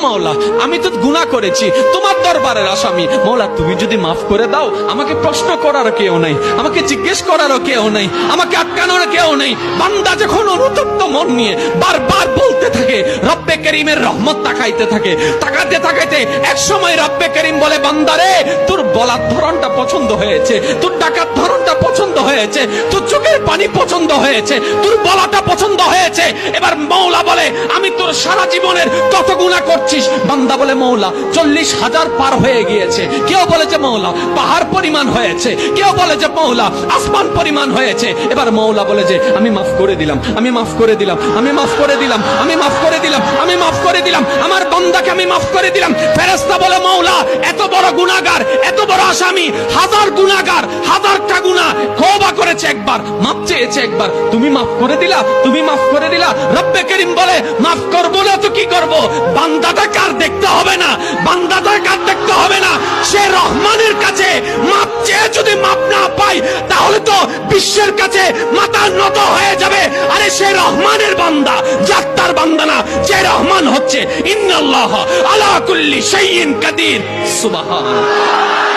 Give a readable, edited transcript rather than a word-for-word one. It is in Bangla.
মাওলা আমি তো গুনাহ করেছি, তোমার দরবারের আসামি। মাওলা তুমি যদি মাফ করে দাও, আমাকে প্রশ্ন করার কেউ নাই, আমাকে জিজ্ঞেস করারও কেউ নাই, আমাকে আটকানোর কেউ নেই। বান্দা যখন অনুতপ্ত মন নিয়ে বারবার বলতে থাকে, রব্বে করিমের রহমত তাকাইতে থাকে, তাকাতে তাকাইতে এক সময় রব্বে করিম বলে, বান্দারে তোর বলার ধরনটা পছন্দ হয়েছে, তোর ডাকার ধরনটা পছন্দ হয়েছে, তোর চোখের পানি পছন্দ হয়েছে, তোর বলাটা পছন্দ হয়েছে। এবার মাওলা বলে, আমি তোর সারা জীবনের কত গুনাহ করছিস? বান্দা বলে, মাওলা 40,000 পার হয়ে গিয়েছে। কেউ বলে যে মাওলা পাহাড় পরিমাণ হয়েছে, কেউ বলে যে মাওলা আসমান পরিমাণ হয়েছে। এবার মাওলা বলে যে আমি মাফ করে দিলাম, আমি মাফ করে দিলাম, আমি মাফ করে দিলাম, আমি মাফ করে দিলাম, আমি মাফ করে দিলাম, আমার বান্দাকে আমি মাফ করে দিলাম। ফেরেশতা বলে, মাওলা এত বড় গুনাহগার, এত বড় আসামি, হাজার গুনাহগার, হাজারটা গুনাহ তওবা করেছে একবার, মাফ চেয়েছে একবার, তুমি মাফ করে দিলা, তুমি মাফ করে দিলা। রব্বে করিম বলে, মাফ করবো না তো কি করব? বান্দাটা কার দেখতে হবে না, বান্দাটা কার দেখতে হবে না। সে রহমানের কাছে মাফ চেয়ে যদি মাফ না পাই, তাহলে তো বিশ্বের কাছে মাথা নত হয়ে যাবে। আরে সে রহমানের বান্দা, জাত্তার বান্দা না, যে রহমান হচ্ছে ইন্নাল্লাহ আলা কুল্লি শাইইন কাদির। সুবহান।